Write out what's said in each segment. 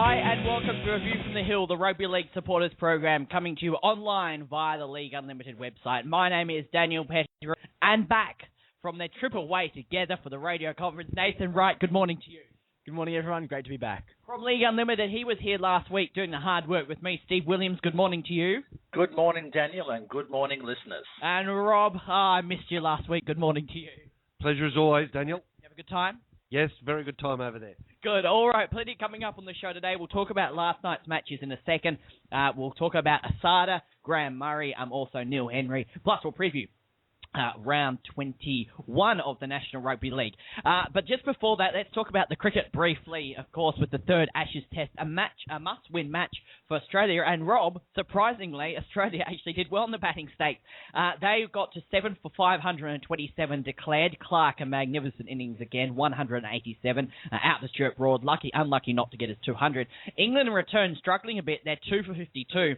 Hi and welcome to A View from the Hill, the Rugby League supporters program coming to you online via the League Unlimited website. My name is Daniel Pettigrew and back from their trip away together for the radio conference, Nathan Wright. Good morning to you. Good morning, everyone. Great to be back. From League Unlimited, he was here last week doing the hard work with me, Steve Williams. Good morning to you. Good morning, Daniel, and good morning, listeners. And Rob, I missed you last week. Good morning to you. Pleasure as always, Daniel. You have a good time? Yes, very good time over there. Good. All right, plenty coming up on the show today. We'll talk about last night's matches in a second. We'll talk about ICAC, Graham Murray, also Neil Henry. Plus, we'll preview round 21 of the National Rugby League. But just before that, let's talk about the cricket briefly, of course, with the third Ashes Test, a must-win match for Australia. And Rob, surprisingly, Australia actually did well in the batting stakes. They got to 7 for 527 declared. Clark, a magnificent innings again, 187. Out to Stuart Broad, unlucky not to get his 200. England in return struggling a bit. They're 2 for 52.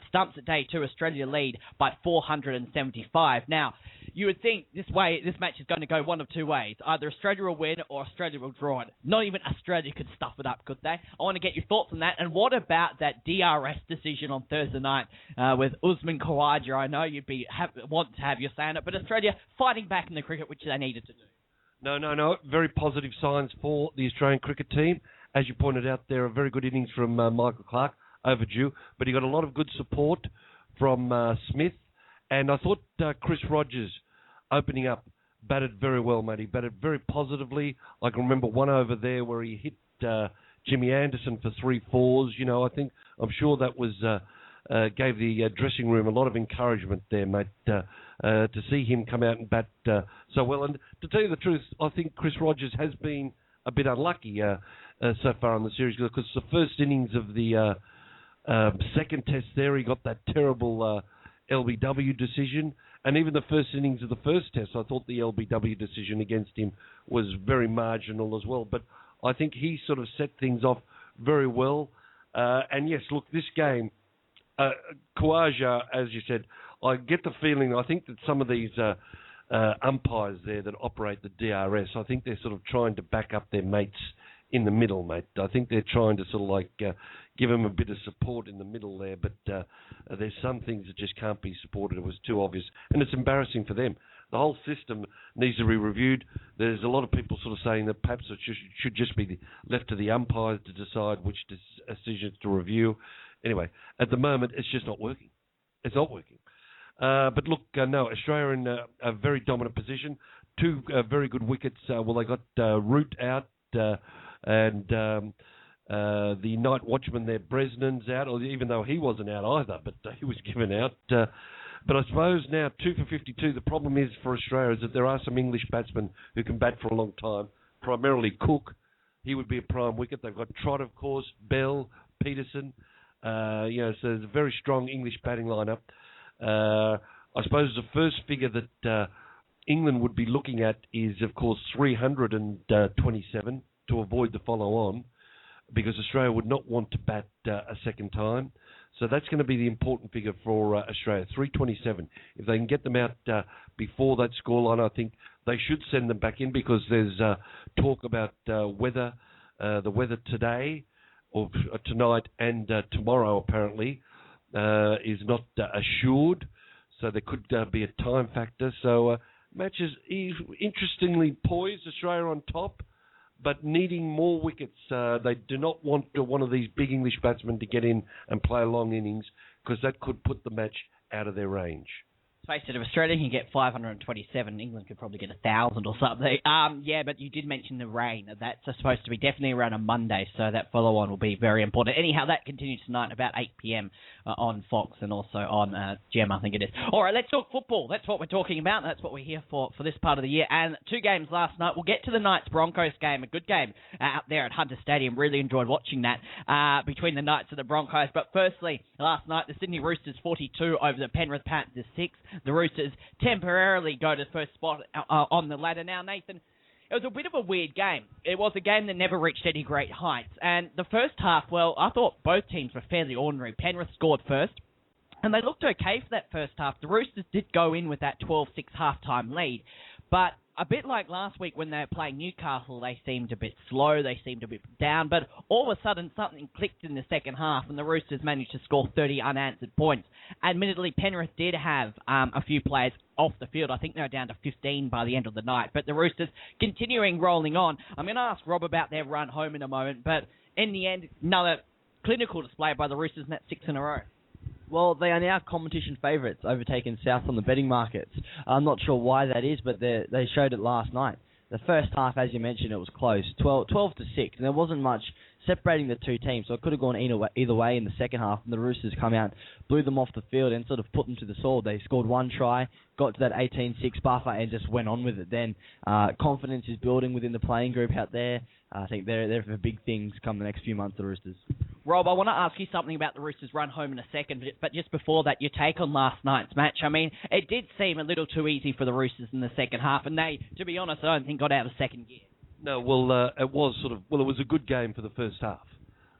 Stumps at day 2, Australia lead by 475. Now, you would think this match is going to go one of two ways. Either Australia will win or Australia will draw it. Not even Australia could stuff it up, could they? I want to get your thoughts on that. And what about that DRS decision on Thursday night with Usman Khawaja? I know you'd want to have your say on it, but Australia fighting back in the cricket, which they needed to do. No. Very positive signs for the Australian cricket team. As you pointed out, there are very good innings from Michael Clark, overdue, but he got a lot of good support from Smith. And I thought Chris Rogers, opening up, batted very well, mate. He batted very positively. I can remember one over there where he hit Jimmy Anderson for 3 fours. You know, I'm sure that was gave the dressing room a lot of encouragement there, mate, to see him come out and bat so well. And to tell you the truth, I think Chris Rogers has been a bit unlucky so far in the series, because the first innings of the second test there, he got that terrible LBW decision, and even the first innings of the first test, I thought the LBW decision against him was very marginal as well. But I think he sort of set things off very well. And yes, look, this game, Khawaja, as you said, I get the feeling, I think that some of these umpires there that operate the DRS, I think they're sort of trying to back up their mates in the middle, mate. I think they're trying to sort of like give them a bit of support in the middle there, but there's some things that just can't be supported. It was too obvious, and it's embarrassing for them. The whole system needs to be reviewed. There's a lot of people sort of saying that perhaps it should just be left to the umpires to decide which decisions to review. Anyway, at the moment, it's just not working. It's not working. But look, no, Australia in a very dominant position. 2 very good wickets. They got Root out, and the night watchman there, Bresnan's out, or even though he wasn't out either, but he was given out. But I suppose now 2 for 52, the problem is for Australia is that there are some English batsmen who can bat for a long time, primarily Cook. He would be a prime wicket. They've got Trott, of course, Bell, Peterson. So there's a very strong English batting lineup. I suppose the first figure that England would be looking at is, of course, 327 to avoid the follow-on, because Australia would not want to bat a second time. So that's going to be the important figure for Australia, 327. If they can get them out before that scoreline, I think they should send them back in, because there's talk about weather. The weather today, or tonight and tomorrow, apparently, is not assured. So there could be a time factor. So matches interestingly poised, Australia on top, but needing more wickets. They do not want one of these big English batsmen to get in and play a long innings, because that could put the match out of their range. Face it, if Australia can get 527, England could probably get 1,000 or something. Yeah, but you did mention the rain. That's supposed to be definitely around a Monday, so that follow-on will be very important. Anyhow, that continues tonight about 8 p.m. On Fox and also on Gem, I think it is. All right, let's talk football. That's what we're talking about. That's what we're here for this part of the year. And 2 games last night. We'll get to the Knights-Broncos game, a good game out there at Hunter Stadium. Really enjoyed watching that between the Knights and the Broncos. But firstly, last night, the Sydney Roosters 42 over the Penrith Panthers 6. The Roosters temporarily go to the first spot on the ladder. Now, Nathan, it was a bit of a weird game. It was a game that never reached any great heights. And the first half, well, I thought both teams were fairly ordinary. Penrith scored first, and they looked okay for that first half. The Roosters did go in with that 12-6 halftime lead. But a bit like last week when they were playing Newcastle, they seemed a bit slow, they seemed a bit down, but all of a sudden something clicked in the second half and the Roosters managed to score 30 unanswered points. Admittedly, Penrith did have a few players off the field. I think they were down to 15 by the end of the night, but the Roosters continuing rolling on. I'm going to ask Rob about their run home in a moment, but in the end, another clinical display by the Roosters, and that's 6 in a row. Well, they are now competition favourites, overtaking South on the betting markets. I'm not sure why that is, but they showed it last night. The first half, as you mentioned, it was close, 12 to 6, and there wasn't much separating the two teams, so it could have gone either way in the second half, and the Roosters come out, blew them off the field, and sort of put them to the sword. They scored one try, got to that 18-6 buffer, and just went on with it. Then confidence is building within the playing group out there. I think they're for big things come the next few months, the Roosters. Rob, I want to ask you something about the Roosters' run home in a second, but just before that, your take on last night's match. I mean, it did seem a little too easy for the Roosters in the second half, and they, to be honest, I don't think got out of second gear. No, well, it was it was a good game for the first half.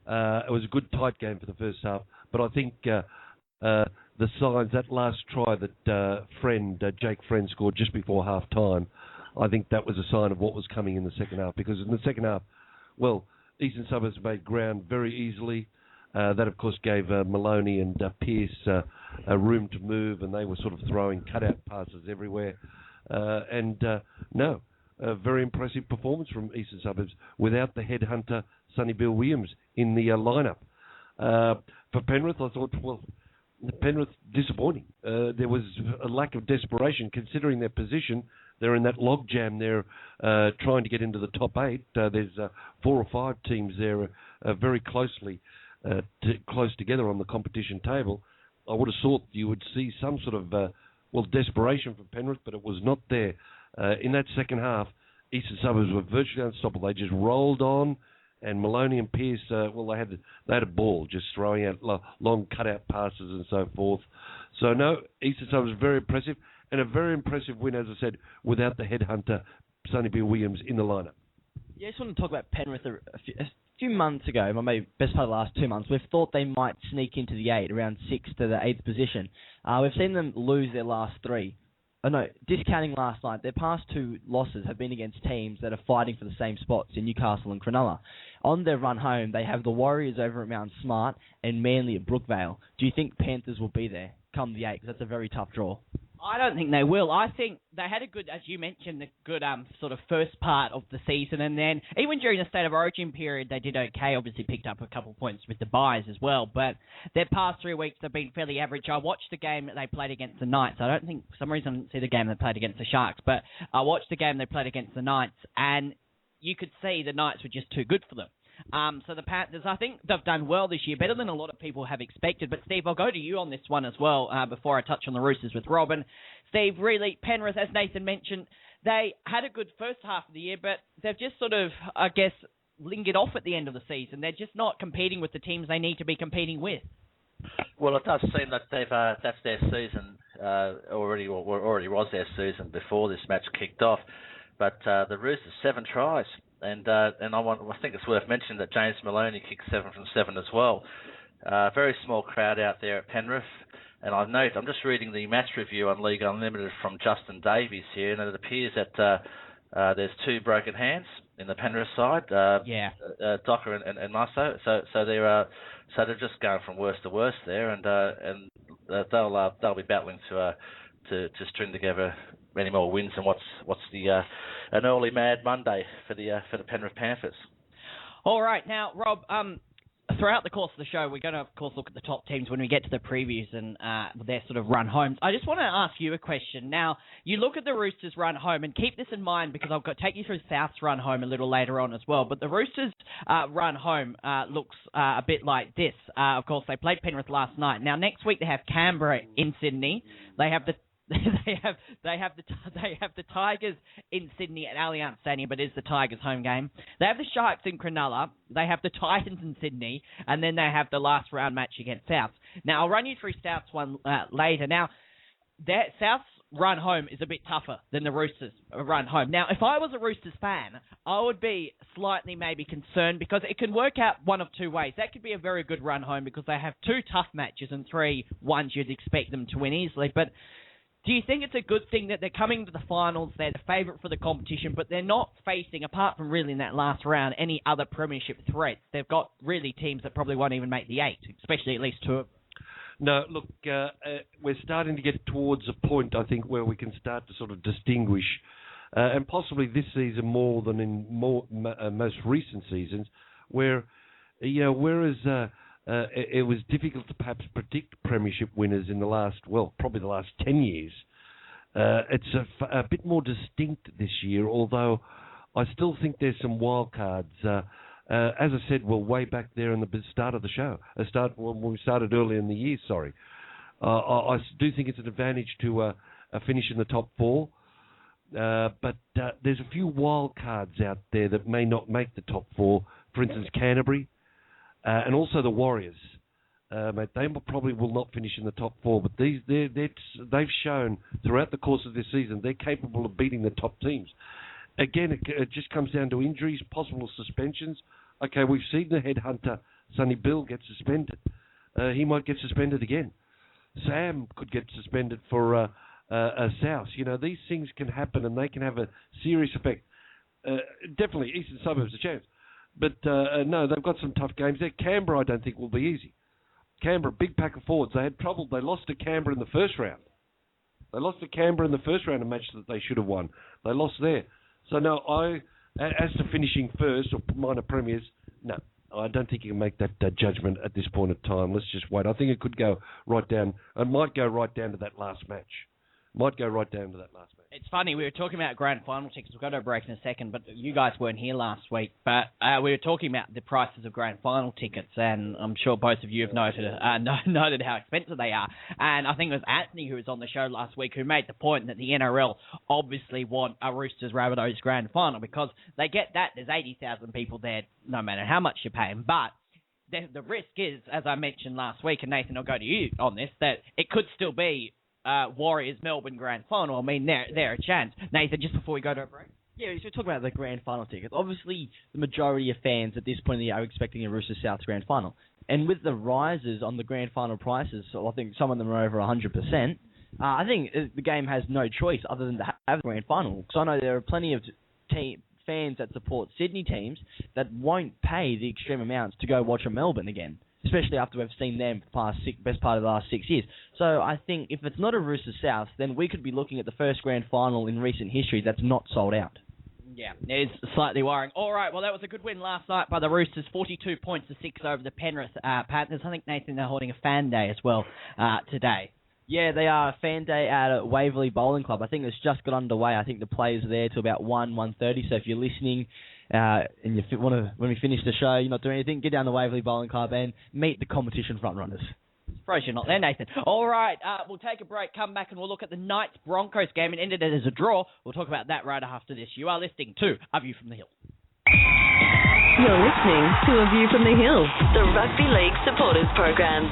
It was a good, tight game for the first half, but I think the signs, that last try that Jake Friend scored just before half-time, I think that was a sign of what was coming in the second half, because in the second half, well, Eastern Suburbs made ground very easily. That, of course, gave Maloney and Pearce room to move, and they were sort of throwing cutout passes everywhere. A very impressive performance from Eastern Suburbs without the headhunter, Sonny Bill Williams, in the lineup. For Penrith, I thought, well, Penrith disappointing. There was a lack of desperation considering their position. They're in that logjam there trying to get into the top 8. There's 4 or 5 teams there very close together on the competition table. I would have thought you would see some sort of, desperation from Penrith, but it was not there. In that second half, Eastern Suburbs were virtually unstoppable. They just rolled on, and Maloney and Pearce, they had a ball, just throwing out long cutout passes and so forth. So, no, Eastern Suburbs was very impressive, and a very impressive win, as I said, without the headhunter, Sonny Bill Williams, in the lineup. Yeah, I just want to talk about Penrith a few months ago, maybe best part of the last 2 months. We've thought they might sneak into the 8, around 6th to the 8th position. We've seen them lose their last 3. Discounting last night, their past 2 losses have been against teams that are fighting for the same spots in Newcastle and Cronulla. On their run home, they have the Warriors over at Mount Smart and Manly at Brookvale. Do you think Panthers will be there come the 8th? Because that's a very tough draw. I don't think they will. I think they had a good, as you mentioned, a good sort of first part of the season, and then even during the State of Origin period, they did okay. Obviously picked up a couple of points with the byes as well, but their past 3 weeks have been fairly average. I watched the game that they played against the Knights. I don't think, for some reason I didn't see the game they played against the Sharks, but I watched the game they played against the Knights, and you could see the Knights were just too good for them. So the Panthers, I think they've done well this year, better than a lot of people have expected. But Steve, I'll go to you on this one as well before I touch on the Roosters with Robin. Steve, really, Penrith, as Nathan mentioned, they had a good first half of the year, but they've just sort of, I guess, lingered off at the end of the season. They're just not competing with the teams they need to be competing with. Well, it does seem that that's their season already was their season before this match kicked off. But the Roosters, 7 tries. And I think it's worth mentioning that James Maloney kicked 7 from 7 as well. Very small crowd out there at Penrith. And I note, I'm just reading the match review on League Unlimited from Justin Davies here, and it appears that there's 2 broken hands in the Penrith side. Docker and Masso. So they're just going from worst to worst there, and they'll be battling to string together many more wins than what's an early Mad Monday for the Penrith Panthers. All right, now Rob, throughout the course of the show, we're going to of course look at the top teams when we get to the previews and their sort of run homes. I just want to ask you a question. Now, you look at the Roosters run home, and keep this in mind because I'll take you through South's run home a little later on as well. But the Roosters run home looks a bit like this. Of course, they played Penrith last night. Now, next week they have Canberra in Sydney. They have the Tigers in Sydney at Allianz Stadium, but it's the Tigers' home game. They have the Sharks in Cronulla. They have the Titans in Sydney, and then they have the last round match against South. Now, I'll run you through South's one later. Now, South's run home is a bit tougher than the Roosters run home. Now, if I was a Roosters fan, I would be slightly maybe concerned because it can work out one of 2 ways. That could be a very good run home because they have 2 tough matches and 3 ones you'd expect them to win easily, but Do you think it's a good thing that they're coming to the finals, they're the favourite for the competition, but they're not facing, apart from really in that last round, any other premiership threats? They've got really teams that probably won't even make the 8, especially at least 2 of them. No, look, we're starting to get towards a point, I think, where we can start to sort of distinguish, and possibly this season more than in most recent seasons, where, whereas it was difficult to perhaps predict premiership winners in the last, probably the last 10 years. It's a bit more distinct this year, although I still think there's some wild cards. As I said, way back there in the start of the show, when we started early in the year, sorry. I do think it's an advantage to finish in the top 4, but there's a few wild cards out there that may not make the top 4. For instance, Canterbury. And also the Warriors, mate, they probably will not finish in the top 4, but they've shown throughout the course of this season they're capable of beating the top teams. Again, it just comes down to injuries, possible suspensions. Okay, we've seen the headhunter, Sonny Bill, get suspended. He might get suspended again. Sam could get suspended for South. These things can happen and they can have a serious effect. Definitely, Eastern Suburbs a chance. But, no, they've got some tough games there. Canberra, I don't think, will be easy. Canberra, big pack of forwards. They had trouble. They lost to Canberra in the first round. A match that they should have won. They lost there. So, no, as to finishing first or minor premiers, no, I don't think you can make that judgment at this point in time. Let's just wait. I think it could go right down. It might go right down to that last match. It's funny, we were talking about grand final tickets. We'll go to a break in a second, but you guys weren't here last week. But we were talking about the prices of grand final tickets, and I'm sure both of you have noted how expensive they are. And I think it was Anthony who was on the show last week who made the point that the NRL obviously want a Roosters Rabbitohs grand final because they get that. There's 80,000 people there, no matter how much you're paying. But the risk is, as I mentioned last week, and Nathan, I'll go to you on this, that it could still be Warriors Melbourne grand final. I mean, they're a chance. Nathan, just before we go to a break. Yeah, we should talk about the grand final tickets. Obviously, the majority of fans at this point of the year are expecting a Roosters South grand final. And with the rises on the grand final prices, so I think some of them are over 100%, I think the game has no choice other than to have a grand final. Because I know there are plenty of fans that support Sydney teams that won't pay the extreme amounts to go watch a Melbourne again, especially after we've seen them for the best part of the last 6 years. So I think if it's not a Roosters South, then we could be looking at the first grand final in recent history that's not sold out. Yeah, it's slightly worrying. All right, well, that was a good win last night by the Roosters, 42 points to 6 over the Penrith Panthers. I think, Nathan, they're holding a fan day as well today. Yeah, they are a fan day at Waverley Bowling Club. I think it's just got underway. I think the players are there till about 1:30. So if you're listening and you want to, when we finish the show, you're not doing anything, get down to Waverley Bowling Club and meet the competition front runners. Suppose you're not there, Nathan. All right, we'll take a break, come back, and we'll look at the Knights-Broncos game. It ended as a draw. We'll talk about that right after this. You are listening to A View from the Hill. You're listening to A View from the Hill, the Rugby League Supporters Program.